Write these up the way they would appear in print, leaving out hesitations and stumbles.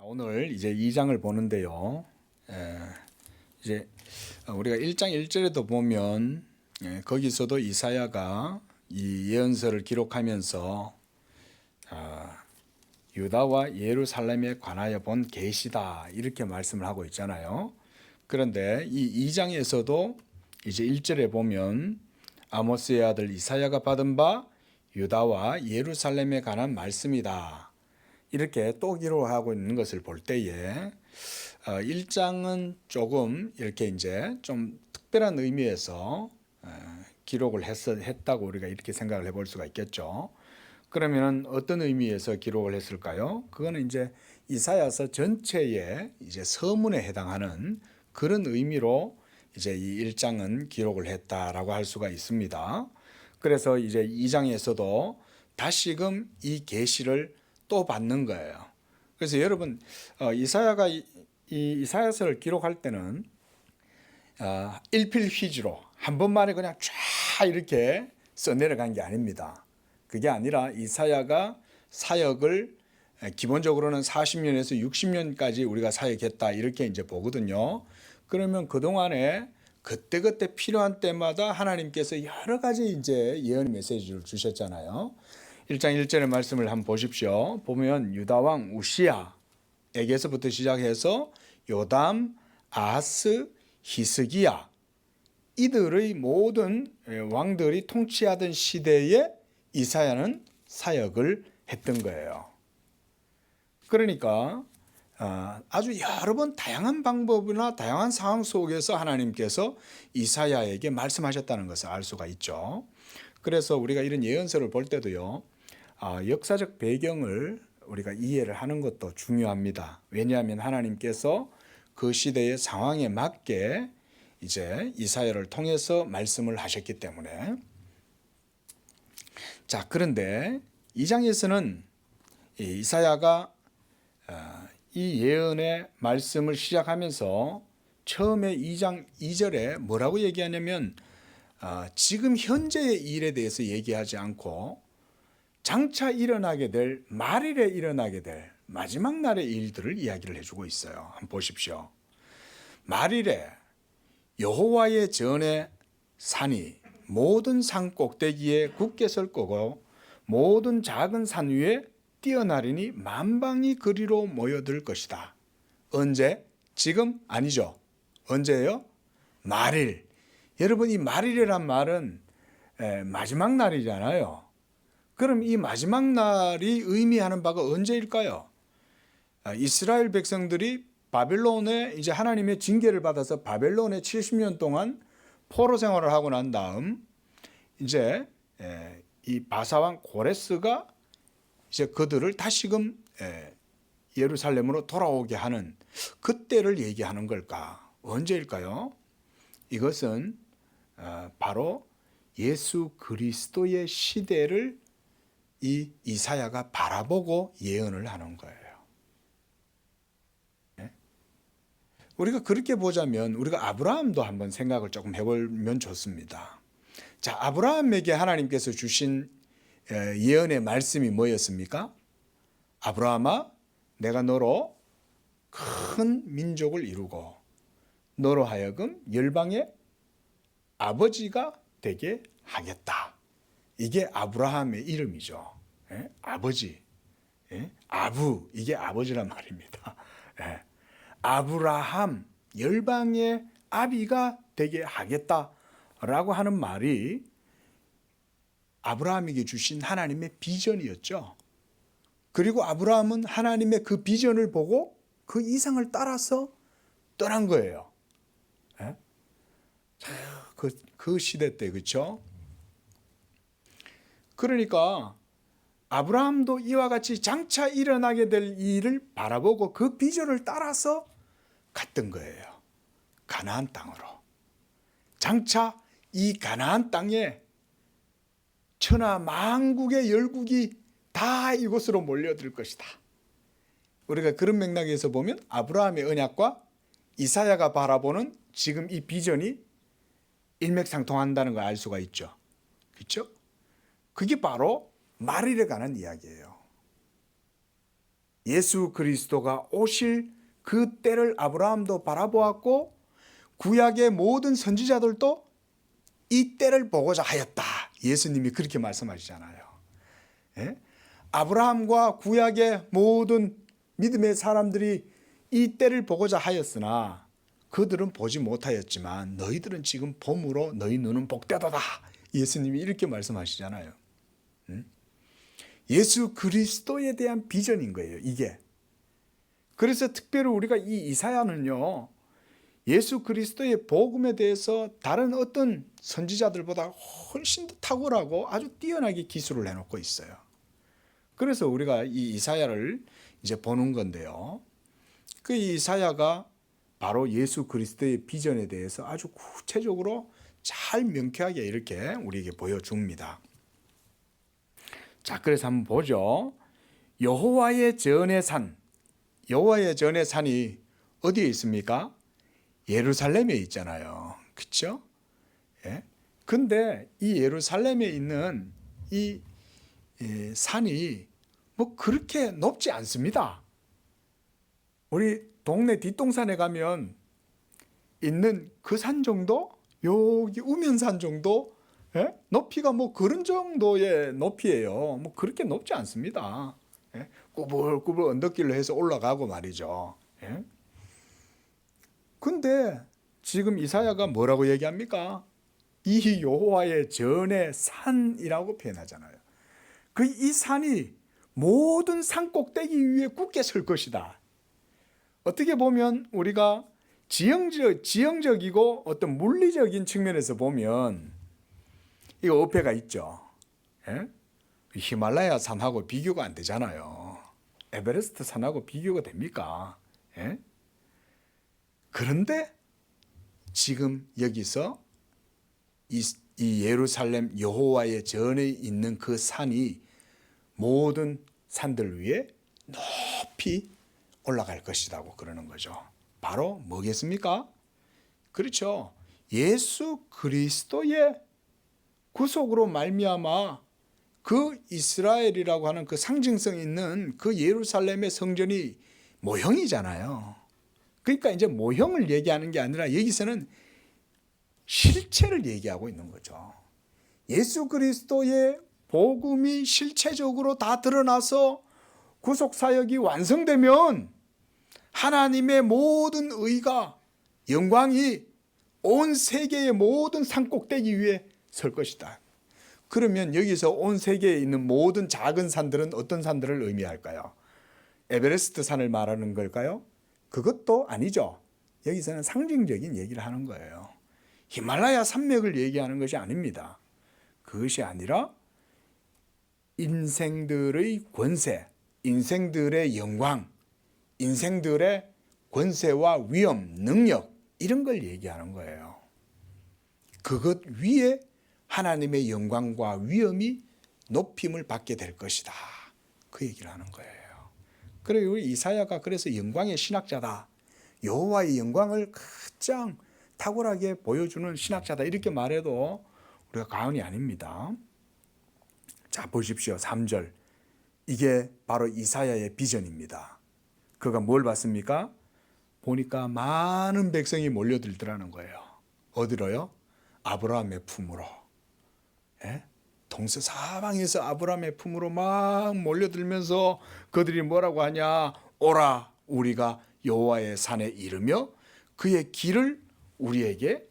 오늘 이제 2장을 보는데요. 이제 우리가 1장 1절에도 보면 거기서도 이사야가 이 예언서를 기록하면서 유다와 예루살렘에 관하여 본 계시다 이렇게 말씀을 하고 있잖아요. 그런데 이 2장에서도 이제 1절에 보면 아모스의 아들 이사야가 받은 바 유다와 예루살렘에 관한 말씀이다. 이렇게 또 기록하고 있는 것을 볼 때에 1장은 조금 이렇게 이제 좀 특별한 의미에서 기록을 했다고 우리가 이렇게 생각을 해볼 수가 있겠죠. 그러면 어떤 의미에서 기록을 했을까요? 그거는 이제 이사야서 전체의 이제 서문에 해당하는 그런 의미로 이제 이 1장은 기록을 했다라고 할 수가 있습니다. 그래서 이제 2장에서도 다시금 이 계시를 또 받는 거예요. 그래서 여러분 이사야가 이 이사야서를 기록할 때는 일필휘지로 한 번만에 그냥 쫙 이렇게 써내려간 게 아닙니다. 그게 아니라 이사야가 사역을 기본적으로는 40년에서 60년까지 우리가 사역했다 이렇게 이제 보거든요. 그러면 그동안에 그때그때 필요한 때마다 하나님께서 여러 가지 이제 예언 메시지를 주셨잖아요. 1장 1절의 말씀을 한번 보십시오. 보면 유다 왕 우시야에게서부터 시작해서 요담, 아하스, 히스기야 이들의 모든 왕들이 통치하던 시대에 이사야는 사역을 했던 거예요. 그러니까 아주 여러 번 다양한 방법이나 다양한 상황 속에서 하나님께서 이사야에게 말씀하셨다는 것을 알 수가 있죠. 그래서 우리가 이런 예언서를 볼 때도요. 역사적 배경을 우리가 이해를 하는 것도 중요합니다. 왜냐하면 하나님께서 그 시대의 상황에 맞게 이제 이사야를 통해서 말씀을 하셨기 때문에. 자, 그런데 2장에서는 이사야가 이 예언의 말씀을 시작하면서 처음에 2장 2절에 뭐라고 얘기하냐면 지금 현재의 일에 대해서 얘기하지 않고 장차 일어나게 될 말일에 일어나게 될 마지막 날의 일들을 이야기를 해주고 있어요. 한번 보십시오. 말일에 여호와의 전에 산이 모든 산 꼭대기에 굳게 설 거고 모든 작은 산 위에 뛰어나리니 만방이 그리로 모여들 것이다. 언제? 지금? 아니죠. 언제예요? 말일. 여러분 이 말일이란 말은 마지막 날이잖아요. 그럼 이 마지막 날이 의미하는 바가 언제일까요? 이스라엘 백성들이 바벨론에 이제 하나님의 징계를 받아서 바벨론에 70년 동안 포로 생활을 하고 난 다음 이제 이 바사왕 고레스가 이제 그들을 다시금 예루살렘으로 돌아오게 하는 그때를 얘기하는 걸까? 언제일까요? 이것은 바로 예수 그리스도의 시대를 이 이사야가 바라보고 예언을 하는 거예요. 우리가 그렇게 보자면 우리가 아브라함도 한번 생각을 조금 해보면 좋습니다. 자, 아브라함에게 하나님께서 주신 예언의 말씀이 뭐였습니까? 아브라함아, 내가 너로 큰 민족을 이루고 너로 하여금 열방의 아버지가 되게 하겠다. 이게 아브라함의 이름이죠. 아버지, 아부, 이게 아버지란 말입니다. 아브라함, 열방의 아비가 되게 하겠다라고 하는 말이 아브라함에게 주신 하나님의 비전이었죠. 그리고 아브라함은 하나님의 그 비전을 보고 그 이상을 따라서 떠난 거예요. 그 시대 때, 그렇죠? 그러니까 아브라함도 이와 같이 장차 일어나게 될 일을 바라보고 그 비전을 따라서 갔던 거예요. 가나안 땅으로. 장차 이 가나안 땅에 천하 만국의 열국이 다 이곳으로 몰려들 것이다. 우리가 그런 맥락에서 보면 아브라함의 언약과 이사야가 바라보는 지금 이 비전이 일맥상통한다는 걸 알 수가 있죠. 그렇죠? 그게 바로 말일에 관한 이야기예요. 예수 그리스도가 오실 그 때를 아브라함도 바라보았고 구약의 모든 선지자들도 이 때를 보고자 하였다. 예수님이 그렇게 말씀하시잖아요. 예? 아브라함과 구약의 모든 믿음의 사람들이 이 때를 보고자 하였으나 그들은 보지 못하였지만 너희들은 지금 봄으로 너희 눈은 복되도다. 예수님이 이렇게 말씀하시잖아요. 예수 그리스도에 대한 비전인 거예요, 이게. 그래서 특별히 우리가 이 이사야는요, 예수 그리스도의 복음에 대해서 다른 어떤 선지자들보다 훨씬 더 탁월하고 아주 뛰어나게 기술을 해놓고 있어요. 그래서 우리가 이 이사야를 이제 보는 건데요. 그 이사야가 바로 예수 그리스도의 비전에 대해서 아주 구체적으로 잘 명쾌하게 이렇게 우리에게 보여줍니다. 자, 그래서 한번 보죠. 여호와의 전의 산, 여호와의 전의 산이 어디에 있습니까? 예루살렘에 있잖아요. 그렇죠? 예? 근데 이 예루살렘에 있는 이 산이 뭐 그렇게 높지 않습니다. 우리 동네 뒷동산에 가면 있는 그 산 정도? 여기 우면산 정도? 예? 높이가 뭐 그런 정도의 높이예요. 뭐 그렇게 높지 않습니다. 예? 꾸불꾸불 언덕길로 해서 올라가고 말이죠. 예? 근데 지금 이사야가 뭐라고 얘기합니까? 이 여호와의 전의 산이라고 표현하잖아요. 그 이 산이 모든 산 꼭대기 위에 굳게 설 것이다. 어떻게 보면 우리가 지형적이고 어떤 물리적인 측면에서 보면 이거 어폐가 있죠. 예? 히말라야 산하고 비교가 안 되잖아요. 에베레스트 산하고 비교가 됩니까? 예? 그런데 지금 여기서 이 예루살렘 여호와의 전에 있는 그 산이 모든 산들 위에 높이 올라갈 것이라고 그러는 거죠. 바로 뭐겠습니까? 그렇죠. 예수 그리스도의 구속으로 말미암아 그 이스라엘이라고 하는 그 상징성 있는 그 예루살렘의 성전이 모형이잖아요. 그러니까 이제 모형을 얘기하는 게 아니라 여기서는 실체를 얘기하고 있는 거죠. 예수 그리스도의 복음이 실체적으로 다 드러나서 구속 사역이 완성되면 하나님의 모든 의가 영광이 온 세계의 모든 산 꼭대기 위에 설 것이다. 그러면 여기서 온 세계에 있는 모든 작은 산들은 어떤 산들을 의미할까요? 에베레스트 산을 말하는 걸까요? 그것도 아니죠. 여기서는 상징적인 얘기를 하는 거예요. 히말라야 산맥을 얘기하는 것이 아닙니다. 그것이 아니라 인생들의 권세, 인생들의 영광, 인생들의 권세와 위엄, 능력 이런 걸 얘기하는 거예요. 그것 위에 하나님의 영광과 위엄이 높임을 받게 될 것이다. 그 얘기를 하는 거예요. 그리고 이사야가 그래서 영광의 신학자다. 여호와의 영광을 가장 탁월하게 보여주는 신학자다. 이렇게 말해도 우리가 과언이 아닙니다. 자, 보십시오. 3절. 이게 바로 이사야의 비전입니다. 그가 뭘 봤습니까? 보니까 많은 백성이 몰려들더라는 거예요. 어디로요? 아브라함의 품으로. 예? 동서사방에서 아브라함의 품으로 막 몰려들면서 그들이 뭐라고 하냐? 오라, 우리가 여호와의 산에 이르며 그의 길을 우리에게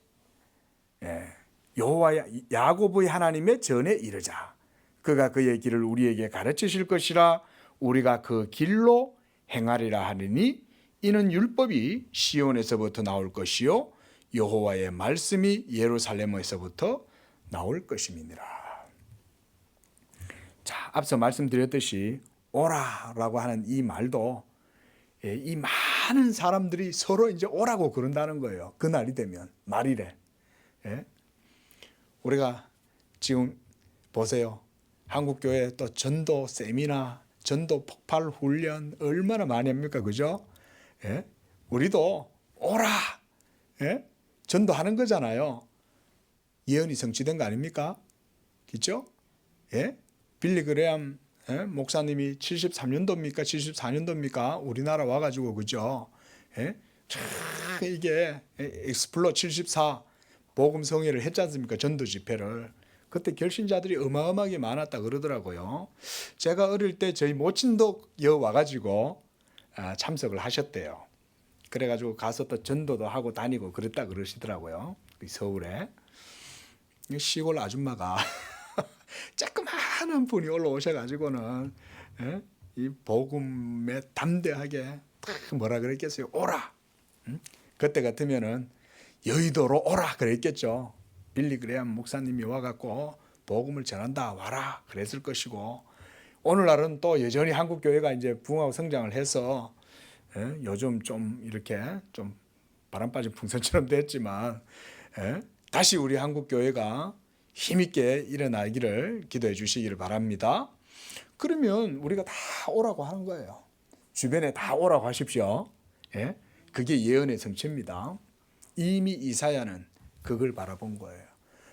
여호와의 야곱의 하나님의 전에 이르자. 그가 그의 길을 우리에게 가르치실 것이라. 우리가 그 길로 행하리라 하느니 이는 율법이 시온에서부터 나올 것이요 여호와의 말씀이 예루살렘에서부터 나올 것임이니라. 자, 앞서 말씀드렸듯이 오라라고 하는 이 말도 이 많은 사람들이 서로 이제 오라고 그런다는 거예요. 그날이 되면 말이래. 우리가 지금 보세요. 한국교회 또 전도 세미나, 전도 폭발 훈련 얼마나 많이 합니까? 그죠? 우리도 오라. 전도하는 거잖아요. 예언이 성취된 거 아닙니까? 그렇죠? 빌리 그레암 예? 목사님이 73년도입니까? 74년도입니까? 우리나라 와가지고 그죠? 예? 참 이게 엑스플로 74 복음 성회를 했지 않습니까? 전도 집회를. 그때 결신자들이 어마어마하게 많았다 그러더라고요. 제가 어릴 때 저희 모친도 와가지고 참석을 하셨대요. 그래가지고 가서 또 전도도 하고 다니고 그랬다 그러시더라고요. 서울에. 시골 아줌마가 조그마한 분이 올라오셔가지고는 예? 이 복음에 담대하게 뭐라 그랬겠어요? 오라. 그때 같으면은 여의도로 오라 그랬겠죠. 빌리 그레이엄 목사님이 와갖고 복음을 전한다 와라 그랬을 것이고, 오늘날은 또 여전히 한국 교회가 이제 부흥하고 성장을 해서 요즘 좀 이렇게 좀 바람 빠진 풍선처럼 됐지만 다시 우리 한국 교회가 힘있게 일어나기를 기도해 주시기를 바랍니다. 그러면 우리가 다 오라고 하는 거예요. 주변에 다 오라고 하십시오. 그게 예언의 성취입니다. 이미 이사야는 그걸 바라본 거예요.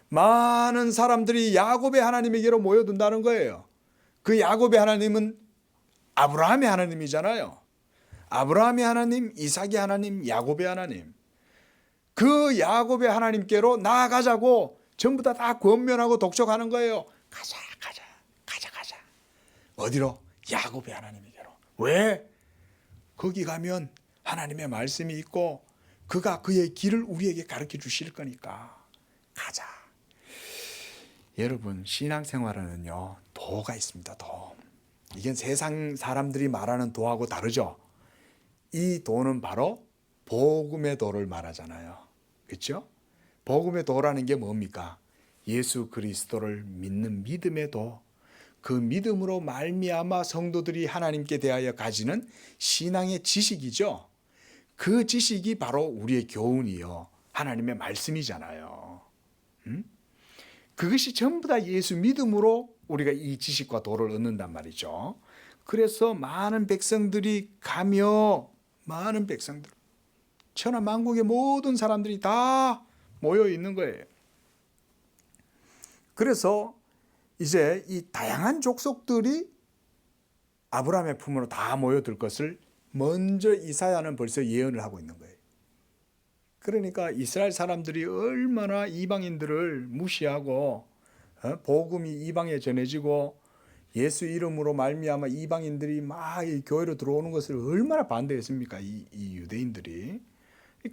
많은 사람들이 야곱의 하나님에게로 모여든다는 거예요. 그 야곱의 하나님은 아브라함의 하나님이잖아요. 아브라함의 하나님, 이삭의 하나님, 야곱의 하나님. 그 야곱의 하나님께로 나아가자고 전부 다 권면하고 독촉하는 거예요. 가자. 어디로? 야곱의 하나님에게로. 왜? 거기 가면 하나님의 말씀이 있고 그가 그의 길을 우리에게 가르쳐 주실 거니까 가자. 여러분, 신앙생활에는요 도가 있습니다. 도. 이건 세상 사람들이 말하는 도하고 다르죠. 이 도는 바로 복음의 도를 말하잖아요. 그렇죠? 복음의 도라는 게 뭡니까? 예수 그리스도를 믿는 믿음의 도. 그 믿음으로 말미암아 성도들이 하나님께 대하여 가지는 신앙의 지식이죠. 그 지식이 바로 우리의 교훈이요, 하나님의 말씀이잖아요. 그것이 전부 다 예수 믿음으로 우리가 이 지식과 도를 얻는단 말이죠. 그래서 많은 백성들이 가며 많은 백성들, 천하 만국의 모든 사람들이 다 모여 있는 거예요. 그래서 이제 이 다양한 족속들이 아브라함의 품으로 다 모여들 것을 먼저 이사야는 벌써 예언을 하고 있는 거예요. 그러니까 이스라엘 사람들이 얼마나 이방인들을 무시하고 복음이 이방에 전해지고 예수 이름으로 말미암아 이방인들이 막 이 교회로 들어오는 것을 얼마나 반대했습니까? 이 유대인들이.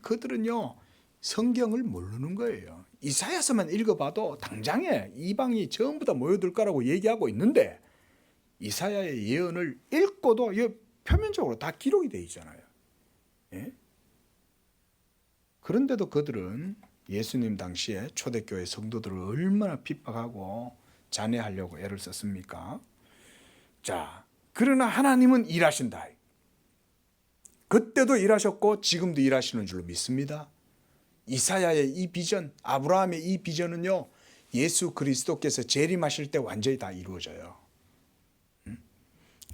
그들은요 성경을 모르는 거예요. 이사야서만 읽어봐도 당장에 이방이 전부 다 모여들 거라고 얘기하고 있는데 이사야의 예언을 읽고도 표면적으로 다 기록이 되어 있잖아요. 예? 그런데도 그들은 예수님 당시에 초대교회 성도들을 얼마나 핍박하고 잔해하려고 애를 썼습니까? 자, 그러나 하나님은 일하신다. 그때도 일하셨고 지금도 일하시는 줄로 믿습니다. 이사야의 이 비전, 아브라함의 이 비전은요, 예수 그리스도께서 재림하실 때 완전히 다 이루어져요.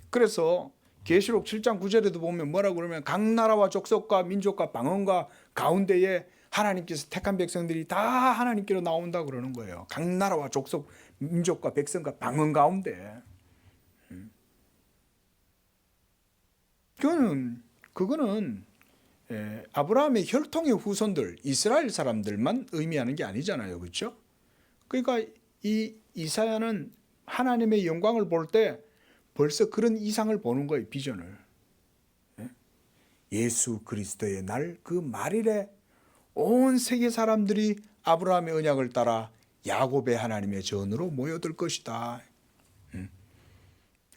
그래서 계시록 7장 9절에도 보면 뭐라고 그러면 각 나라와 족속과 민족과 방언과 가운데에 하나님께서 택한 백성들이 다 하나님께로 나온다 그러는 거예요. 각 나라와 족속, 민족과 백성과 방언 가운데. 그거는 아브라함의 혈통의 후손들, 이스라엘 사람들만 의미하는 게 아니잖아요. 그렇죠? 그러니까 이 이사야는 하나님의 영광을 볼 때 벌써 그런 이상을 보는 거예요. 비전을. 예수 그리스도의 날 그 말일에 온 세계 사람들이 아브라함의 언약을 따라 야곱의 하나님의 전으로 모여들 것이다.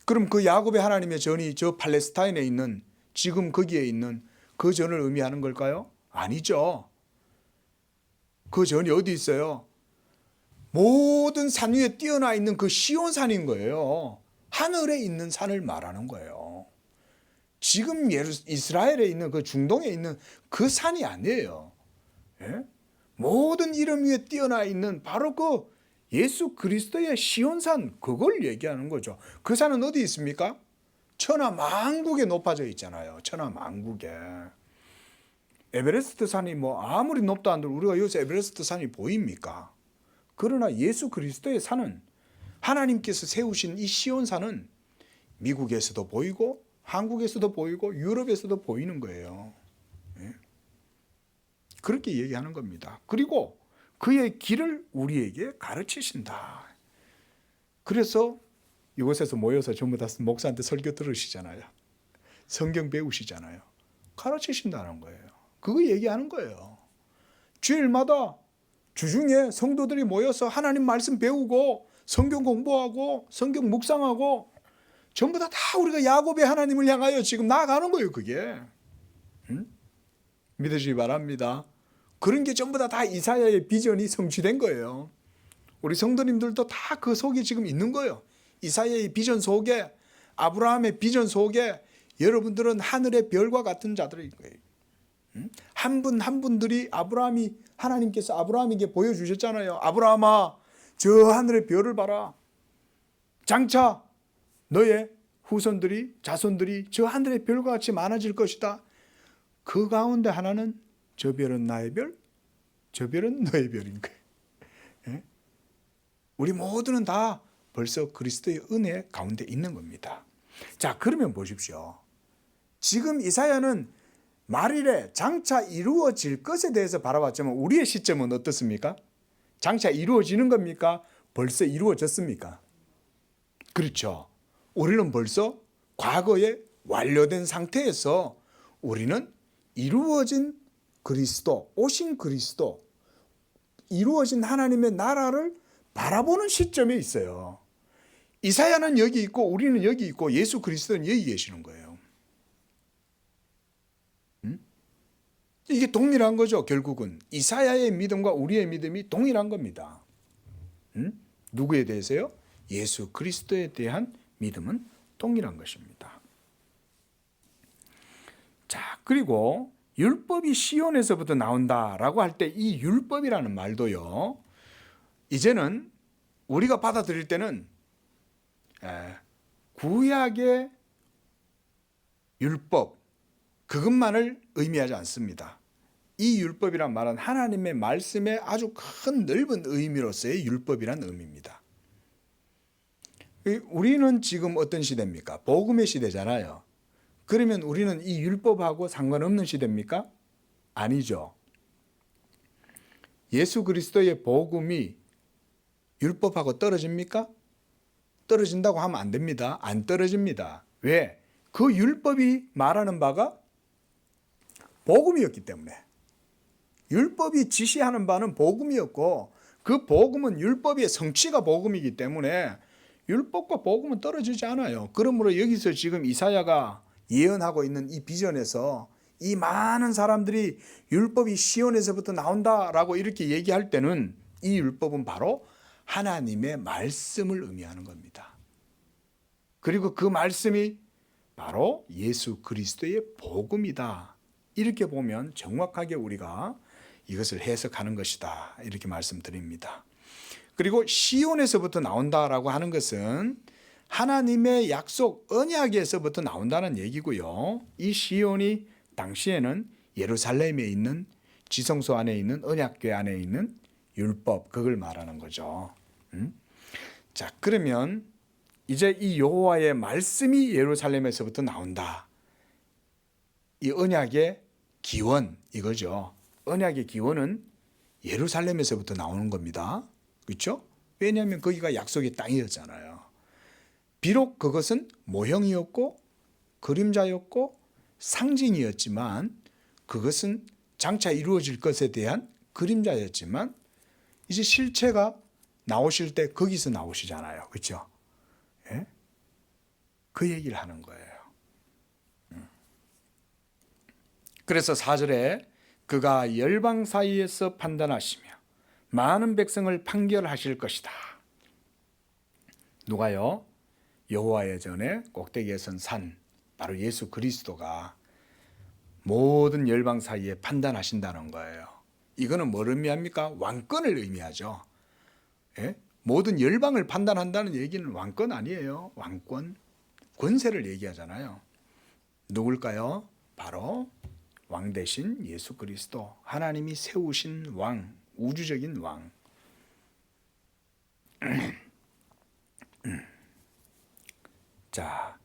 그럼 그 야곱의 하나님의 전이 저 팔레스타인에 있는, 지금 거기에 있는 그 전을 의미하는 걸까요? 아니죠. 그 전이 어디 있어요? 모든 산 위에 뛰어나 있는 그 시온산인 거예요. 하늘에 있는 산을 말하는 거예요. 지금 이스라엘에 있는 그 중동에 있는 그 산이 아니에요. 예? 모든 이름 위에 뛰어나 있는 바로 그 예수 그리스도의 시온산, 그걸 얘기하는 거죠. 그 산은 어디 있습니까? 천하 만국에 높아져 있잖아요. 천하 만국에. 에베레스트 산이 뭐 아무리 높다 한들 우리가 여기서 에베레스트 산이 보입니까? 그러나 예수 그리스도의 산은, 하나님께서 세우신 이 시온산은 미국에서도 보이고 한국에서도 보이고 유럽에서도 보이는 거예요. 그렇게 얘기하는 겁니다. 그리고 그의 길을 우리에게 가르치신다. 그래서 이곳에서 모여서 전부 다 목사한테 설교 들으시잖아요. 성경 배우시잖아요. 가르치신다는 거예요. 그거 얘기하는 거예요. 주일마다 주중에 성도들이 모여서 하나님 말씀 배우고 성경 공부하고 성경 묵상하고 전부 다 우리가 야곱의 하나님을 향하여 지금 나아가는 거예요. 그게. 믿으시기 바랍니다. 그런 게 전부 다 이사야의 비전이 성취된 거예요. 우리 성도님들도 다 그 속에 지금 있는 거예요. 이사야의 비전 속에, 아브라함의 비전 속에 여러분들은 하늘의 별과 같은 자들인 거예요. 한 분 한 분들이 하나님께서 아브라함에게 보여주셨잖아요. 아브라함아, 저 하늘의 별을 봐라. 장차 너의 후손들이, 자손들이 저 하늘의 별과 같이 많아질 것이다. 그 가운데 하나는 저 별은 나의 별, 저 별은 너의 별인 거예요. 우리 모두는 다 벌써 그리스도의 은혜 가운데 있는 겁니다. 자, 그러면 보십시오. 지금 이사야는 말일에 장차 이루어질 것에 대해서 바라봤지만 우리의 시점은 어떻습니까? 장차 이루어지는 겁니까? 벌써 이루어졌습니까? 그렇죠. 우리는 벌써 과거에 완료된 상태에서 우리는 이루어진 그리스도, 오신 그리스도, 이루어진 하나님의 나라를 바라보는 시점에 있어요. 이사야는 여기 있고 우리는 여기 있고 예수 그리스도는 여기 계시는 거예요. 이게 동일한 거죠. 결국은 이사야의 믿음과 우리의 믿음이 동일한 겁니다. 누구에 대해서요? 예수 그리스도에 대한 믿음은 동일한 것입니다. 자, 그리고 율법이 시온에서부터 나온다라고 할 때 이 율법이라는 말도요, 이제는 우리가 받아들일 때는 구약의 율법 그것만을 의미하지 않습니다. 이 율법이란 말은 하나님의 말씀의 아주 큰 넓은 의미로서의 율법이란 의미입니다. 우리는 지금 어떤 시대입니까? 복음의 시대잖아요. 그러면 우리는 이 율법하고 상관없는 시대입니까? 아니죠. 예수 그리스도의 복음이 율법하고 떨어집니까? 떨어진다고 하면 안 됩니다. 안 떨어집니다. 왜? 그 율법이 말하는 바가 복음이었기 때문에. 율법이 지시하는 바는 복음이었고 그 복음은 율법의 성취가 복음이기 때문에 율법과 복음은 떨어지지 않아요. 그러므로 여기서 지금 이사야가 예언하고 있는 이 비전에서 이 많은 사람들이 율법이 시온에서부터 나온다라고 이렇게 얘기할 때는 이 율법은 바로 하나님의 말씀을 의미하는 겁니다. 그리고 그 말씀이 바로 예수 그리스도의 복음이다. 이렇게 보면 정확하게 우리가 이것을 해석하는 것이다. 이렇게 말씀드립니다. 그리고 시온에서부터 나온다라고 하는 것은 하나님의 약속 언약에서부터 나온다는 얘기고요. 이 시온이 당시에는 예루살렘에 있는 지성소 안에 있는 언약궤 안에 있는 율법, 그걸 말하는 거죠. 자, 그러면 이제 이 여호와의 말씀이 예루살렘에서부터 나온다. 이 언약의 기원 이거죠. 언약의 기원은 예루살렘에서부터 나오는 겁니다. 그렇죠? 왜냐하면 거기가 약속의 땅이었잖아요. 비록 그것은 모형이었고 그림자였고 상징이었지만 그것은 장차 이루어질 것에 대한 그림자였지만 이제 실체가 나오실 때 거기서 나오시잖아요. 그렇죠? 예? 그 얘기를 하는 거예요. 그래서 4절에 그가 열방 사이에서 판단하시며 많은 백성을 판결하실 것이다. 누가요? 여호와의 전에 꼭대기에 선 산, 바로 예수 그리스도가 모든 열방 사이에 판단하신다는 거예요. 이거는 뭘 의미합니까? 왕권을 의미하죠. 예? 모든 열방을 판단한다는 얘기는 왕권 아니에요. 왕권, 권세를 얘기하잖아요. 누굴까요? 바로 왕 대신 예수 그리스도, 하나님이 세우신 왕, 우주적인 왕. 자,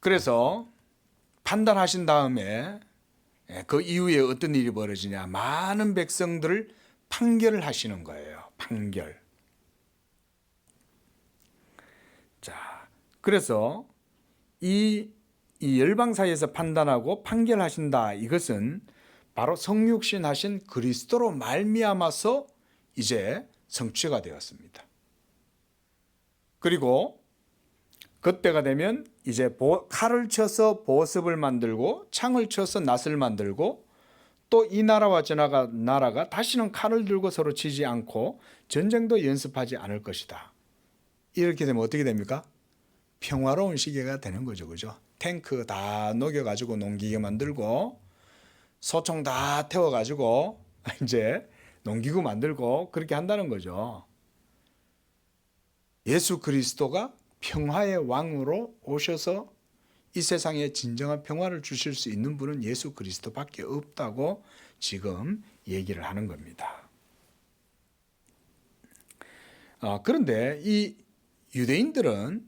그래서 판단하신 다음에 그 이후에 어떤 일이 벌어지냐? 많은 백성들을 판결을 하시는 거예요. 판결. 자, 그래서 이 열방 사이에서 판단하고 판결하신다. 이것은 바로 성육신 하신 그리스도로 말미암아서 이제 성취가 되었습니다. 그리고 그때가 되면 이제 칼을 쳐서 보습을 만들고 창을 쳐서 낫을 만들고 또 이 나라와 저 나라가 다시는 칼을 들고 서로 치지 않고 전쟁도 연습하지 않을 것이다. 이렇게 되면 어떻게 됩니까? 평화로운 시기가 되는 거죠. 그죠? 탱크 다 녹여가지고 농기계 만들고 소총 다 태워가지고 이제 농기구 만들고 그렇게 한다는 거죠. 예수 그리스도가 평화의 왕으로 오셔서 이 세상에 진정한 평화를 주실 수 있는 분은 예수 그리스도밖에 없다고 지금 얘기를 하는 겁니다. 그런데 이 유대인들은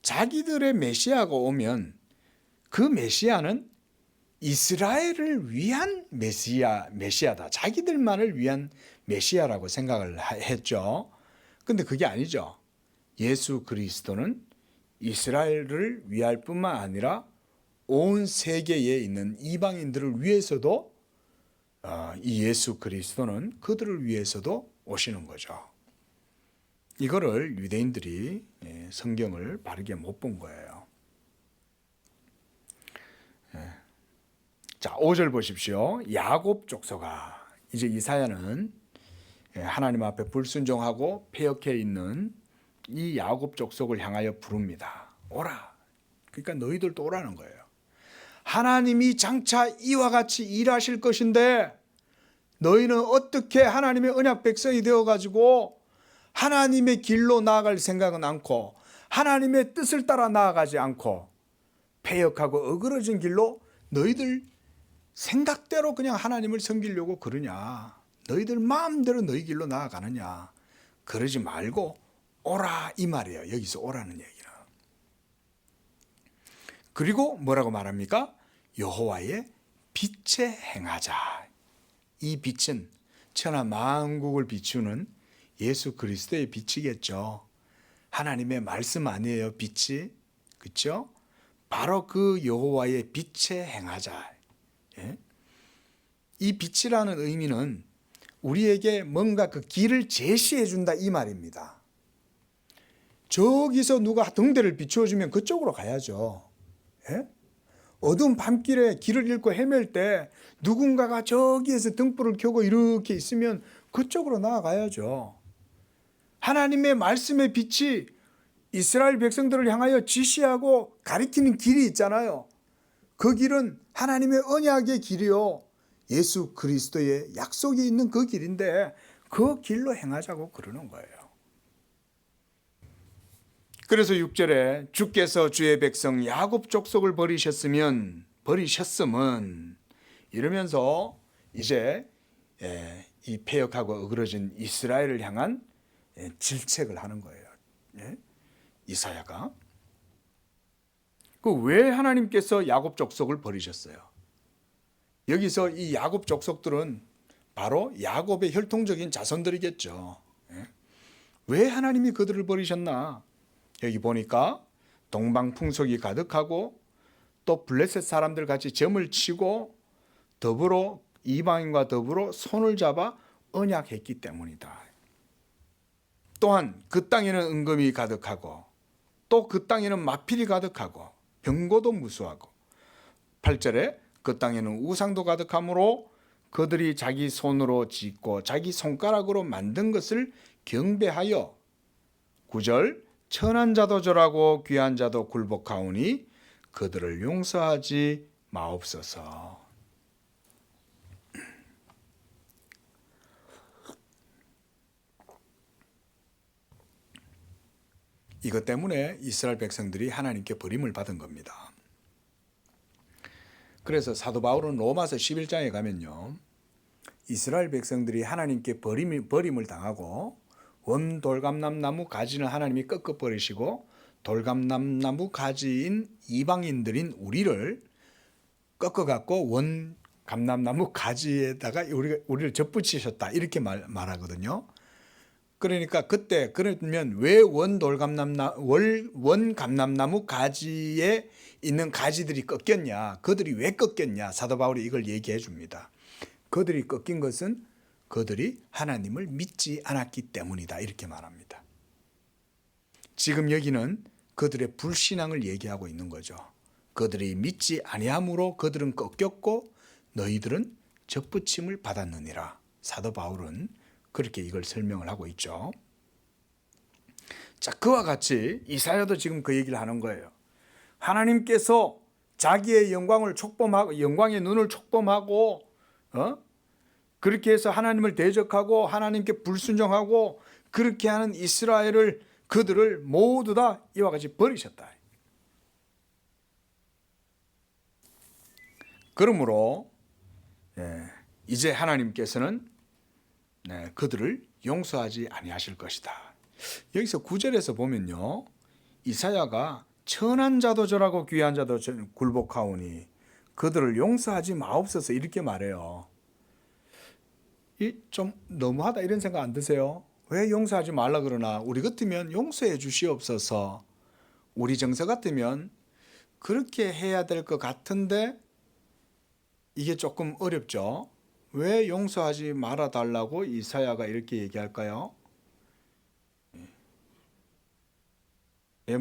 자기들의 메시아가 오면 그 메시아는 이스라엘을 위한 메시아다. 자기들만을 위한 메시아라고 생각을 했죠. 그런데 그게 아니죠. 예수 그리스도는 이스라엘을 위할 뿐만 아니라 온 세계에 있는 이방인들을 위해서도 이 예수 그리스도는 그들을 위해서도 오시는 거죠. 이거를 유대인들이 성경을 바르게 못 본 거예요. 자, 5절 보십시오. 야곱 족속아. 이제 이사야는 하나님 앞에 불순종하고 패역해 있는 이 야곱 족속을 향하여 부릅니다. 오라. 그러니까 너희들도 오라는 거예요. 하나님이 장차 이와 같이 일하실 것인데 너희는 어떻게 하나님의 언약 백성이 되어가지고 하나님의 길로 나아갈 생각은 않고 하나님의 뜻을 따라 나아가지 않고 패역하고 어그러진 길로 너희들 생각대로 그냥 하나님을 섬기려고 그러냐? 너희들 마음대로 너희 길로 나아가느냐? 그러지 말고 오라 이 말이에요. 여기서 오라는 얘기는. 그리고 뭐라고 말합니까? 여호와의 빛에 행하자. 이 빛은 천하 만국을 비추는 예수 그리스도의 빛이겠죠. 하나님의 말씀 아니에요, 빛이. 그렇죠? 바로 그 여호와의 빛에 행하자. 예? 이 빛이라는 의미는 우리에게 뭔가 그 길을 제시해 준다 이 말입니다. 저기서 누가 등대를 비추어주면 그쪽으로 가야죠. 예? 어두운 밤길에 길을 잃고 헤맬 때 누군가가 저기에서 등불을 켜고 이렇게 있으면 그쪽으로 나아가야죠. 하나님의 말씀의 빛이 이스라엘 백성들을 향하여 지시하고 가리키는 길이 있잖아요. 그 길은 하나님의 언약의 길이요. 예수 그리스도의 약속이 있는 그 길인데 그 길로 행하자고 그러는 거예요. 그래서 6절에 주께서 주의 백성 야곱 족속을 버리셨으면 이러면서 이제 이 패역하고 어그러진 이스라엘을 향한 질책을 하는 거예요. 이사야가. 그 왜 하나님께서 야곱 족속을 버리셨어요? 여기서 이 야곱 족속들은 바로 야곱의 혈통적인 자손들이겠죠. 왜 하나님이 그들을 버리셨나? 여기 보니까 동방풍속이 가득하고 또 블레셋 사람들 같이 점을 치고 더불어 이방인과 더불어 손을 잡아 언약했기 때문이다. 또한 그 땅에는 은금이 가득하고 또 그 땅에는 마필이 가득하고 병고도 무수하고 8절에 그 땅에는 우상도 가득하므로 그들이 자기 손으로 짓고 자기 손가락으로 만든 것을 경배하여 9절 천한 자도 절하고 귀한 자도 굴복하오니 그들을 용서하지 마옵소서. 이것 때문에 이스라엘 백성들이 하나님께 버림을 받은 겁니다. 그래서 사도 바울은 로마서 11장에 가면요, 이스라엘 백성들이 하나님께 버림을 당하고 원돌감나무 가지는 하나님이 꺾어버리시고 돌감람나무 가지인 이방인들인 우리를 꺾어갖고 원 감람나무 가지에다가 우리를 접붙이셨다 이렇게 말하거든요. 그러니까 그때 그러면 왜 원 감람나무 가지에 있는 가지들이 꺾였냐? 그들이 왜 꺾였냐? 사도 바울이 이걸 얘기해 줍니다. 그들이 꺾인 것은 그들이 하나님을 믿지 않았기 때문이다 이렇게 말합니다. 지금 여기는 그들의 불신앙을 얘기하고 있는 거죠. 그들이 믿지 아니함으로 그들은 꺾였고 너희들은 접붙임을 받았느니라. 사도 바울은 그렇게 이걸 설명을 하고 있죠. 자, 그와 같이 이사야도 지금 그 얘기를 하는 거예요. 하나님께서 자기의 영광을 촉범하고 영광의 눈을 촉범하고 그렇게 해서 하나님을 대적하고 하나님께 불순종하고 그렇게 하는 이스라엘을 그들을 모두 다 이와 같이 버리셨다. 그러므로 이제 하나님께서는 그들을 용서하지 아니하실 것이다. 여기서 9절에서 보면요, 이사야가 천한 자도 절하고 귀한 자도 굴복하오니 그들을 용서하지 마옵소서 이렇게 말해요. 좀 너무하다 이런 생각 안 드세요? 왜 용서하지 말라 그러나? 우리 같으면 용서해 주시옵소서. 우리 정서 같으면 그렇게 해야 될 것 같은데 이게 조금 어렵죠. 왜 용서하지 말아 달라고 이사야가 이렇게 얘기할까요?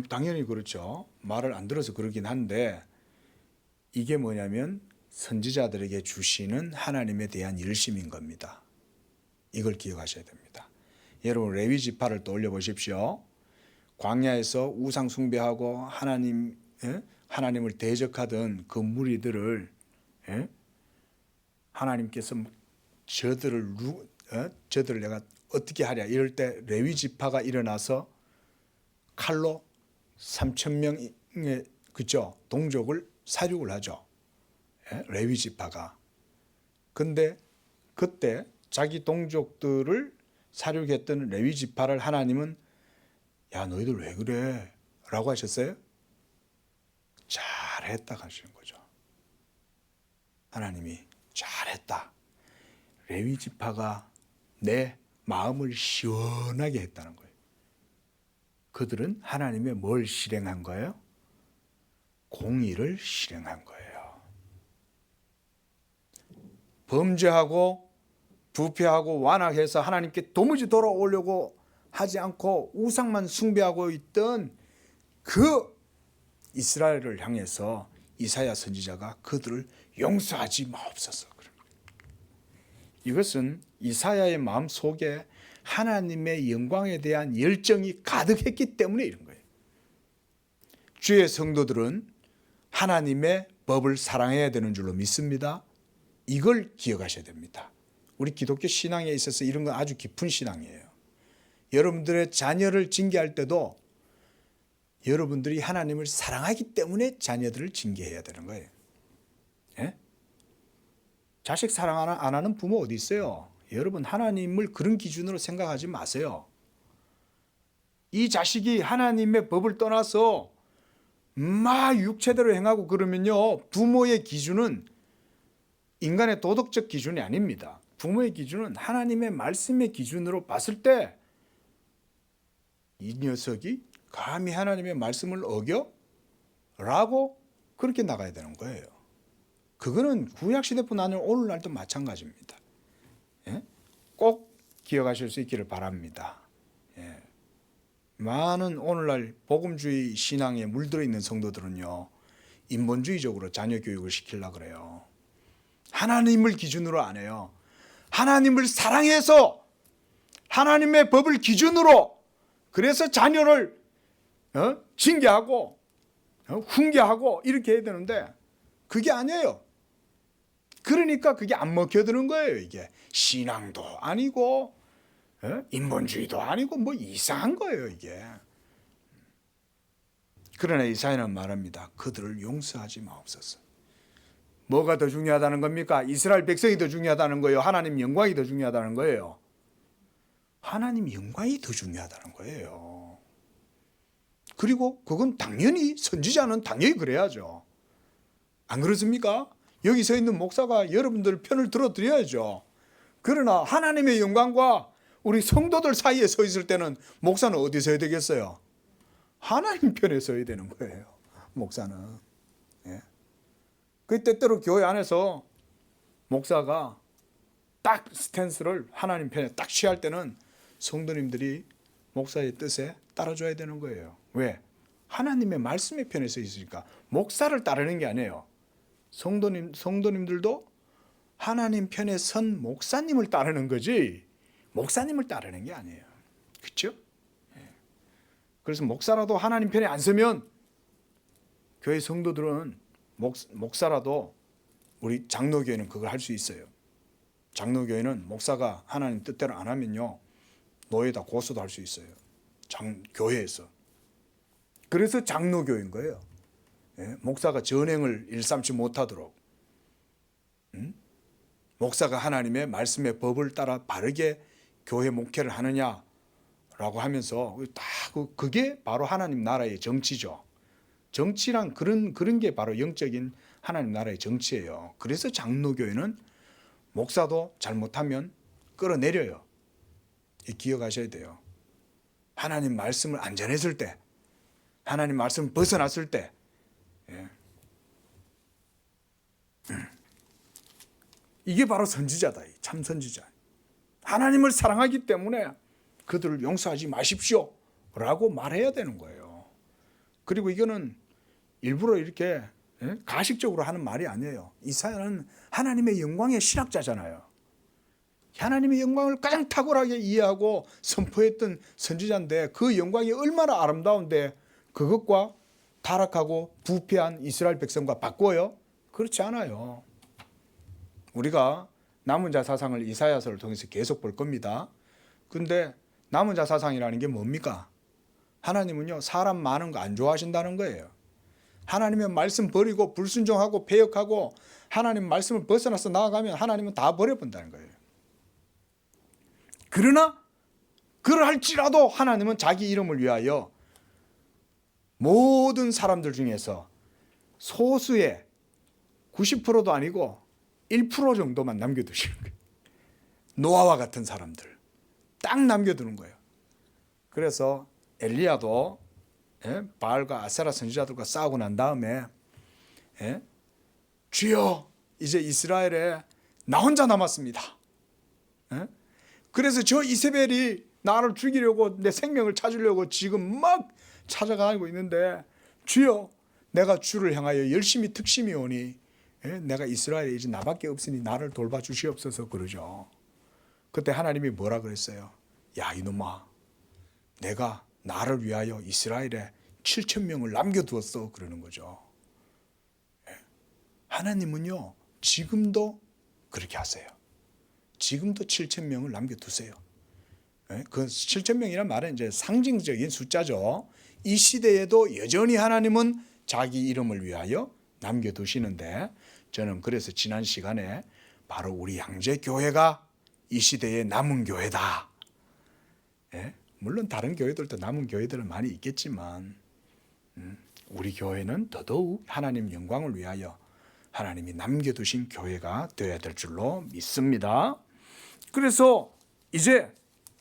당연히 그렇죠. 말을 안 들어서 그러긴 한데 이게 뭐냐면 선지자들에게 주시는 하나님에 대한 열심인 겁니다. 이걸 기억하셔야 됩니다. 여러분 레위 지파를 떠올려 보십시오. 광야에서 우상 숭배하고 하나님을 대적하던 그 무리들을 하나님께서 저들을 내가 어떻게 하랴 이럴 때 레위 지파가 일어나서 칼로 3,000명의 그죠 동족을 사륙을 하죠. 레위 지파가. 근데 그때 자기 동족들을 사륙했던 레위 지파를 하나님은 야 너희들 왜 그래? 라고 하셨어요? 잘했다 하시는 거죠. 하나님이 잘했다. 레위 지파가 내 마음을 시원하게 했다는 거예요. 그들은 하나님의 뭘 실행한 거예요? 공의를 실행한 거예요. 범죄하고 부패하고 완악해서 하나님께 도무지 돌아오려고 하지 않고 우상만 숭배하고 있던 그 이스라엘을 향해서 이사야 선지자가 그들을 용서하지 마옵소서. 이것은 이사야의 마음 속에 하나님의 영광에 대한 열정이 가득했기 때문에 이런 거예요. 주의 성도들은 하나님의 법을 사랑해야 되는 줄로 믿습니다. 이걸 기억하셔야 됩니다. 우리 기독교 신앙에 있어서 이런 건 아주 깊은 신앙이에요. 여러분들의 자녀를 징계할 때도 여러분들이 하나님을 사랑하기 때문에 자녀들을 징계해야 되는 거예요. 예? 자식 사랑 안 하는 부모 어디 있어요? 여러분 하나님을 그런 기준으로 생각하지 마세요. 이 자식이 하나님의 법을 떠나서 막 육체대로 행하고 그러면요, 부모의 기준은 인간의 도덕적 기준이 아닙니다. 부모의 기준은 하나님의 말씀의 기준으로 봤을 때 이 녀석이 감히 하나님의 말씀을 어겨? 라고 그렇게 나가야 되는 거예요. 그거는 구약시대뿐 아니라 오늘날도 마찬가지입니다. 예? 꼭 기억하실 수 있기를 바랍니다. 예. 많은 오늘날 복음주의 신앙에 물들어 있는 성도들은요, 인본주의적으로 자녀 교육을 시키려고 그래요. 하나님을 기준으로 안 해요. 하나님을 사랑해서 하나님의 법을 기준으로 그래서 자녀를 징계하고 훈계하고 이렇게 해야 되는데 그게 아니에요. 그러니까 그게 안 먹혀드는 거예요. 이게 신앙도 아니고 인본주의도 아니고 뭐 이상한 거예요 이게. 그러나 이사야는 말합니다. 그들을 용서하지 마옵소서. 뭐가 더 중요하다는 겁니까? 이스라엘 백성이 더 중요하다는 거예요? 하나님 영광이 더 중요하다는 거예요? 하나님 영광이 더 중요하다는 거예요. 그리고 그건 당연히 선지자는 당연히 그래야죠. 안 그렇습니까? 여기 서 있는 목사가 여러분들 편을 들어드려야죠. 그러나 하나님의 영광과 우리 성도들 사이에 서 있을 때는 목사는 어디 서야 되겠어요? 하나님 편에 서야 되는 거예요. 목사는. 예. 그 때때로 교회 안에서 목사가 딱 스탠스를 하나님 편에 딱 취할 때는 성도님들이 목사의 뜻에 따라줘야 되는 거예요. 왜? 하나님의 말씀의 편에 서 있으니까. 목사를 따르는 게 아니에요. 성도님들도 하나님 편에 선 목사님을 따르는 거지 목사님을 따르는 게 아니에요. 그렇죠? 그래서 목사라도 하나님 편에 안 서면 교회 성도들은 목사라도 우리 장로교회는 그걸 할 수 있어요. 장로교회는 목사가 하나님 뜻대로 안 하면요 노예다 고소도 할 수 있어요. 교회에서. 그래서 장로교회인 거예요. 목사가 전행을 일삼지 못하도록 목사가 하나님의 말씀의 법을 따라 바르게 교회 목회를 하느냐라고 하면서 그게 바로 하나님 나라의 정치죠. 정치란 그런 게 바로 영적인 하나님 나라의 정치예요. 그래서 장로교회는 목사도 잘못하면 끌어내려요. 기억하셔야 돼요. 하나님 말씀을 안 전했을 때, 하나님 말씀을 벗어났을 때, 이게 바로 선지자다. 참 선지자. 하나님을 사랑하기 때문에 그들을 용서하지 마십시오 라고 말해야 되는 거예요. 그리고 이거는 일부러 이렇게 가식적으로 하는 말이 아니에요. 이사야는 하나님의 영광의 신학자잖아요. 하나님의 영광을 가장 탁월하게 이해하고 선포했던 선지자인데 그 영광이 얼마나 아름다운데 그것과 타락하고 부패한 이스라엘 백성과 바꿔요? 그렇지 않아요. 우리가 남은 자 사상을 이사야서를 통해서 계속 볼 겁니다. 근데 남은 자 사상이라는 게 뭡니까? 하나님은요 사람 많은 거 안 좋아하신다는 거예요. 하나님의 말씀 버리고 불순종하고 배역하고 하나님 말씀을 벗어나서 나아가면 하나님은 다 버려본다는 거예요. 그러나 그러할지라도 하나님은 자기 이름을 위하여 모든 사람들 중에서 소수의 90%도 아니고 1% 정도만 남겨두시는 거예요. 노아와 같은 사람들 딱 남겨두는 거예요. 그래서 엘리야도 바알과 아세라 선지자들과 싸우고 난 다음에 주여 이제 이스라엘에 나 혼자 남았습니다. 그래서 저 이세벨이 나를 죽이려고 내 생명을 찾으려고 지금 막 찾아가고 있는데 주여 내가 주를 향하여 열심히 특심히 오니 내가 이스라엘에 이제 나밖에 없으니 나를 돌봐 주시옵소서 그러죠. 그때 하나님이 뭐라 그랬어요? 야 이놈아 내가 나를 위하여 이스라엘에 7,000명을 남겨두었어 그러는 거죠. 하나님은요 지금도 그렇게 하세요. 지금도 7,000명을 남겨두세요. 그 7,000명이란 말은 이제 상징적인 숫자죠. 이 시대에도 여전히 하나님은 자기 이름을 위하여 남겨두시는데 저는 그래서 지난 시간에 바로 우리 양재교회가 이 시대의 남은 교회다. 물론 다른 교회들도 남은 교회들은 많이 있겠지만 우리 교회는 더더욱 하나님 영광을 위하여 하나님이 남겨두신 교회가 되어야 될 줄로 믿습니다. 그래서 이제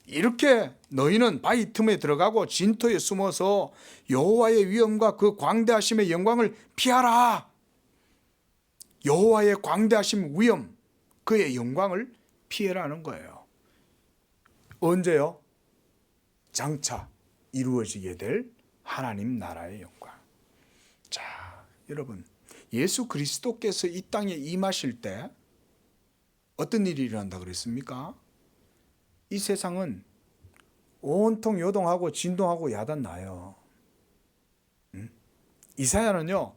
이렇게 너희는 바위 틈에 들어가고 진토에 숨어서 여호와의 위엄과 그 광대하심의 영광을 피하라. 여호와의 광대하심 위엄 그의 영광을 피해라는 거예요. 언제요? 장차 이루어지게 될 하나님 나라의 영광. 자, 여러분 예수 그리스도께서 이 땅에 임하실 때 어떤 일이 일어난다 그랬습니까? 이 세상은 온통 요동하고 진동하고 야단나요. 이사야는요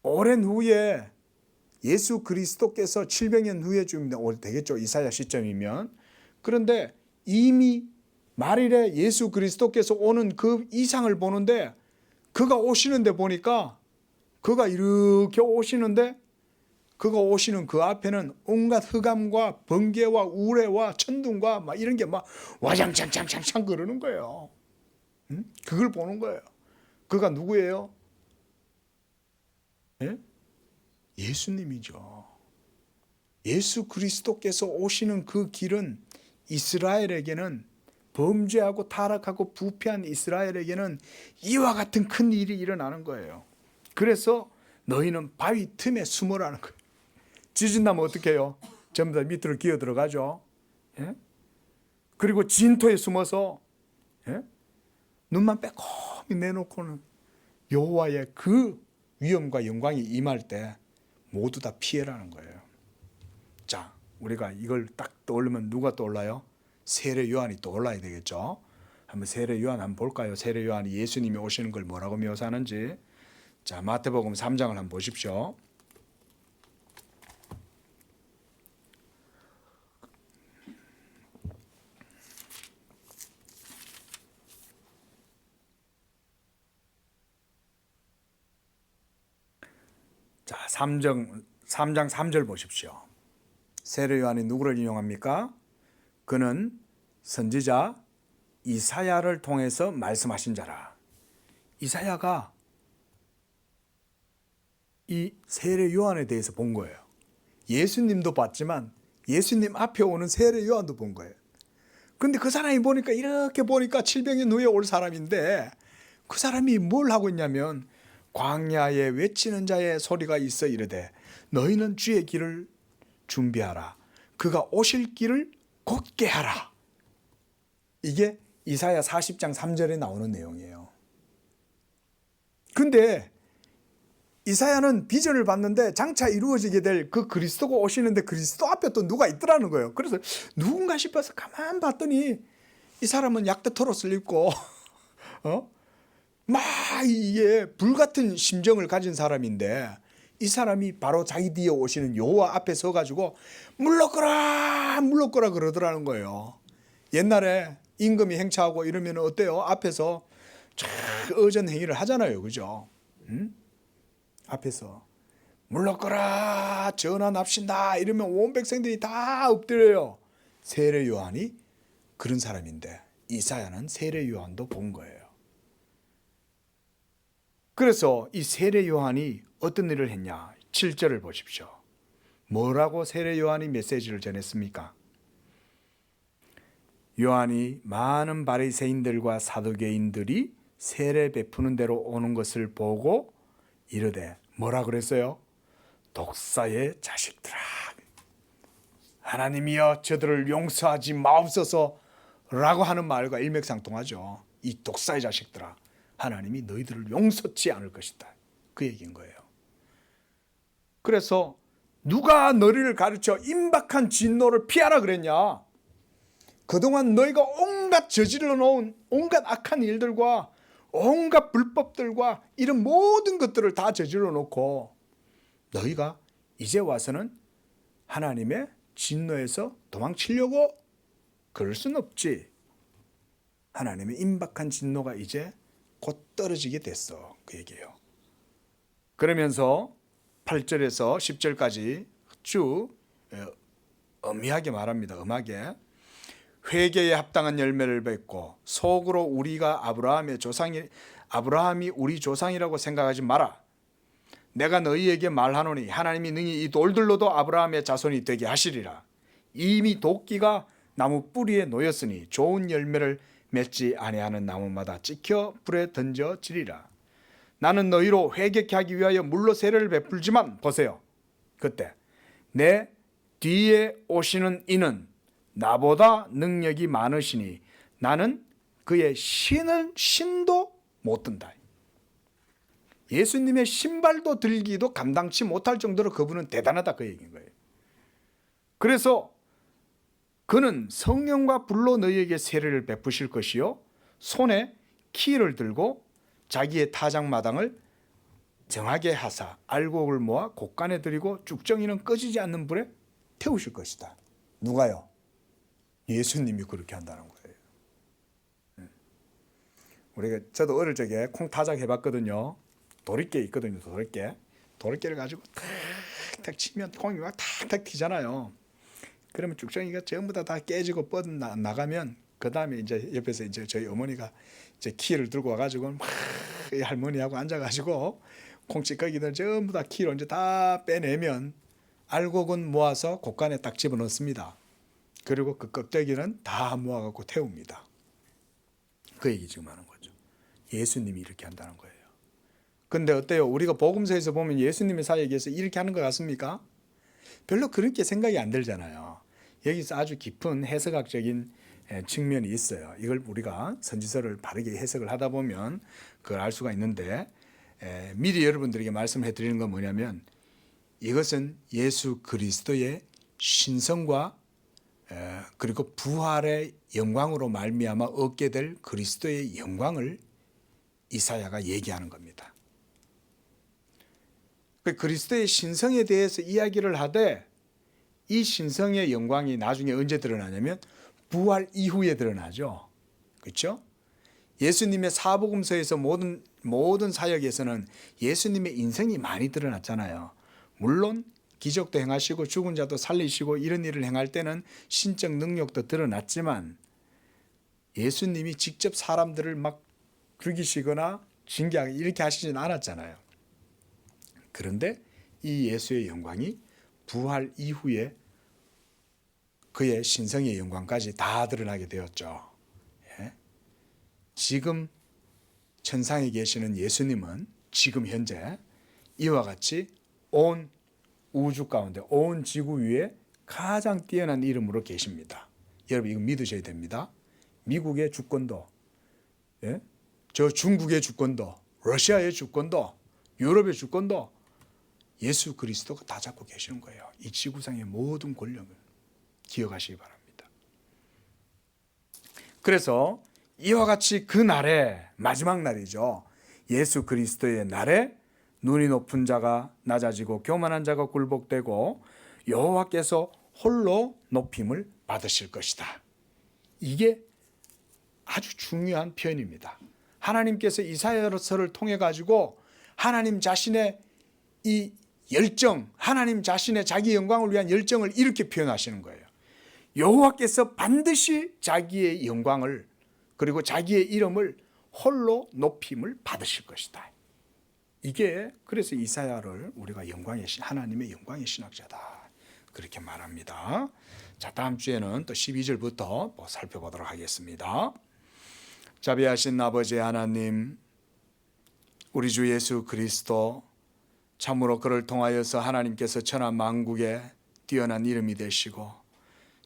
오랜 후에 예수 그리스도께서 700년 후에 좀 되겠죠. 이사야 시점이면. 그런데 이미 말일에 예수 그리스도께서 오는 그 이상을 보는데 그가 오시는데 보니까 그가 이렇게 오시는데 그가 오시는 그 앞에는 온갖 흑암과 번개와 우레와 천둥과 막 이런 게 막 와장창창창창 그러는 거예요. 그걸 보는 거예요. 그가 누구예요? 예? 예수님이죠. 예수 그리스도께서 오시는 그 길은 이스라엘에게는, 범죄하고 타락하고 부패한 이스라엘에게는 이와 같은 큰 일이 일어나는 거예요. 그래서 너희는 바위 틈에 숨으라는 거예요. 지진 나면 어떻게 해요? 전부 다 밑으로 기어 들어가죠. 예? 그리고 진토에 숨어서, 예? 눈만 빼꼼히 내놓고는 여호와의 그 위엄과 영광이 임할 때 모두 다 피해라는 거예요. 자, 우리가 이걸 딱 떠올리면 누가 떠올라요? 세례 요한이 떠올라야 되겠죠. 한번 세례 요한 한번 볼까요? 세례 요한이 예수님이 오시는 걸 뭐라고 묘사하는지. 자, 마태복음 3장을 한번 보십시오. 자, 3장 3절 보십시오. 세례 요한이 누구를 인용합니까? 그는 선지자 이사야를 통해서 말씀하신 자라. 이사야가 이 세례 요한에 대해서 본 거예요. 예수님도 봤지만 예수님 앞에 오는 세례 요한도 본 거예요. 근데 그 사람이 보니까, 이렇게 보니까 700년 후에 올 사람인데, 그 사람이 뭘 하고 있냐면 광야에 외치는 자의 소리가 있어 이르되 너희는 주의 길을 준비하라. 그가 오실 길을 곧게 하라. 이게 이사야 40장 3절에 나오는 내용이에요. 근데 이사야는 비전을 봤는데 장차 이루어지게 될 그 그리스도가 오시는데 그리스도 앞에 또 누가 있더라는 거예요. 그래서 누군가 싶어서 가만 봤더니 이 사람은 약대 털옷을 입고 막 이게 불같은 심정을 가진 사람인데, 이 사람이 바로 자기 뒤에 오시는 여호와 앞에 서가지고 물러거라 물러거라 그러더라는 거예요. 옛날에 임금이 행차하고 이러면 어때요? 앞에서 쫙 의전 행위를 하잖아요, 그죠? 앞에서 물러거라 전환합시다 이러면 온 백성들이 다 엎드려요. 세례 요한이 그런 사람인데 이사야는 세례 요한도 본 거예요. 그래서 이 세례 요한이 어떤 일을 했냐? 7절을 보십시오. 뭐라고 세례 요한이 메시지를 전했습니까? 요한이 많은 바리새인들과 사두개인들이 세례 베푸는 대로 오는 것을 보고 이르되, 뭐라 그랬어요? 독사의 자식들아, 하나님이여 저들을 용서하지 마옵소서 라고 하는 말과 일맥상통하죠. 이 독사의 자식들아, 하나님이 너희들을 용서치 않을 것이다, 그 얘기인 거예요. 그래서 누가 너희를 가르쳐 임박한 진노를 피하라 그랬냐? 그동안 너희가 온갖 저질러 놓은 온갖 악한 일들과 온갖 불법들과 이런 모든 것들을 다 저질러 놓고 너희가 이제 와서는 하나님의 진노에서 도망치려고? 그럴 순 없지. 하나님의 임박한 진노가 이제 곧 떨어지게 됐어, 그 얘기예요. 그러면서 8절에서 10절까지 쭉 엄하게 말합니다. 엄하게. 회개에 합당한 열매를 맺고 속으로 우리가 아브라함이 우리 조상이라고 생각하지 마라. 내가 너희에게 말하노니 하나님이 능히 이 돌들로도 아브라함의 자손이 되게 하시리라. 이미 도끼가 나무 뿌리에 놓였으니 좋은 열매를 맺지 아니하는 나무마다 찍혀 불에 던져지리라. 나는 너희로 회개케 하기 위하여 물로 세례를 베풀지만, 보세요, 그때 내 뒤에 오시는 이는 나보다 능력이 많으시니 나는 그의 신도 못 든다. 예수님의 신발도 들기도 감당치 못할 정도로 그분은 대단하다, 그 얘기인 거예요. 그래서 그는 성령과 불로 너희에게 세례를 베푸실 것이요 손에 키를 들고 자기의 타작마당을 정하게 하사 알곡을 모아 곡간에 들이고 쭉정이는 꺼지지 않는 불에 태우실 것이다. 누가요? 예수님이 그렇게 한다는 거예요. 저도 어릴 적에 콩 타작 해봤거든요. 도리깨 있거든요. 도리깨를 가지고 탁탁 치면 콩이 막 탁탁 튀잖아요. 그러면 쭉정이가 전부 다 깨지고 뻗어 나가면 그 다음에 이제 옆에서 이제 저희 어머니가 이제 키를 들고 와가지고 막 이 할머니하고 앉아가지고 콩찌꺼기들 전부 다 키로 이제 다 빼내면 알곡은 모아서 곡간에 딱 집어넣습니다. 그리고 그 껍데기는 다 모아갖고 태웁니다. 그 얘기 지금 하는 거죠. 예수님이 이렇게 한다는 거예요. 근데 어때요? 우리가 복음서에서 보면 예수님의 사역에서 이렇게 하는 것 같습니까? 별로 그렇게 생각이 안 들잖아요. 여기서 아주 깊은 해석학적인 측면이 있어요. 이걸 우리가 선지서를 바르게 해석을 하다 보면 그걸 알 수가 있는데, 미리 여러분들에게 말씀해 드리는 건 뭐냐면, 이것은 예수 그리스도의 신성과 그리고 부활의 영광으로 말미암아 얻게 될 그리스도의 영광을 이사야가 얘기하는 겁니다. 그리스도의 신성에 대해서 이야기를 하되, 이 신성의 영광이 나중에 언제 드러나냐면 부활 이후에 드러나죠. 그렇죠? 예수님의 사복음서에서 모든 사역에서는 예수님의 인생이 많이 드러났잖아요. 물론 기적도 행하시고 죽은 자도 살리시고 이런 일을 행할 때는 신적 능력도 드러났지만, 예수님이 직접 사람들을 막 죽이시거나 징계하기 이렇게 하시진 않았잖아요. 그런데 이 예수의 영광이 부활 이후에 그의 신성의 영광까지 다 드러나게 되었죠. 예? 지금 천상에 계시는 예수님은 지금 현재 이와 같이 온 우주 가운데, 온 지구 위에 가장 뛰어난 이름으로 계십니다. 여러분 이거 믿으셔야 됩니다. 미국의 주권도, 저 중국의 주권도, 러시아의 주권도, 유럽의 주권도 예수 그리스도가 다 잡고 계시는 거예요. 이 지구상의 모든 권력을 기억하시기 바랍니다. 그래서 이와 같이 그 날에, 마지막 날이죠, 예수 그리스도의 날에 눈이 높은 자가 낮아지고 교만한 자가 굴복되고 여호와께서 홀로 높임을 받으실 것이다. 이게 아주 중요한 표현입니다. 하나님께서 이사야서를 통해 가지고 하나님 자신의 이 열정, 하나님 자신의 자기 영광을 위한 열정을 이렇게 표현하시는 거예요. 여호와께서 반드시 자기의 영광을, 그리고 자기의 이름을 홀로 높임을 받으실 것이다. 이게 그래서 이사야를 우리가 하나님의 영광의 신학자다 그렇게 말합니다. 자, 다음 주에는 또 12절부터 살펴보도록 하겠습니다. 자비하신 아버지 하나님, 우리 주 예수 그리스도 참으로 그를 통하여서 하나님께서 천하 만국에 뛰어난 이름이 되시고,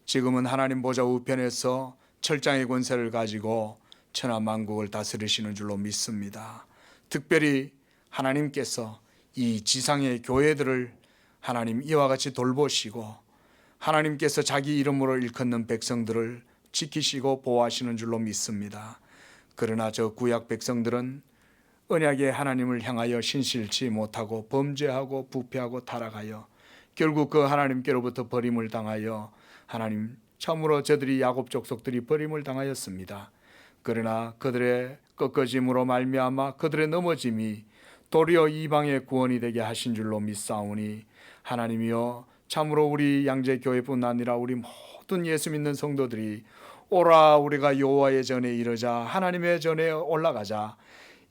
지금은 하나님 보좌 우편에서 철장의 권세를 가지고 천하 만국을 다스리시는 줄로 믿습니다. 특별히 하나님께서 이 지상의 교회들을 하나님 이와 같이 돌보시고, 하나님께서 자기 이름으로 일컫는 백성들을 지키시고 보호하시는 줄로 믿습니다. 그러나 저 구약 백성들은 언약의 하나님을 향하여 신실치 못하고 범죄하고 부패하고 타락하여 결국 그 하나님께로부터 버림을 당하여, 하나님 참으로 저들이 야곱 족속들이 버림을 당하였습니다. 그러나 그들의 꺾어짐으로 말미암아 그들의 넘어짐이 도리어 이방의 구원이 되게 하신 줄로 믿사오니, 하나님이여 참으로 우리 양재교회뿐 아니라 우리 모든 예수 믿는 성도들이 오라 우리가 여호와의 전에 이르자, 하나님의 전에 올라가자,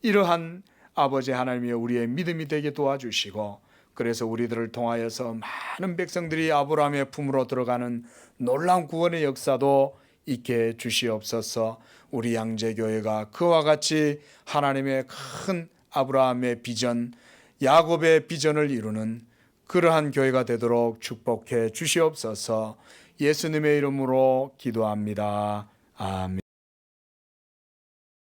이러한 아버지 하나님이여 우리의 믿음이 되게 도와주시고, 그래서 우리들을 통하여서 많은 백성들이 아브라함의 품으로 들어가는 놀라운 구원의 역사도 있게 주시옵소서. 우리 양재교회가 그와 같이 하나님의 큰 아브라함의 비전, 야곱의 비전을 이루는 그러한 교회가 되도록 축복해 주시옵소서. 예수님의 이름으로 기도합니다. 아멘.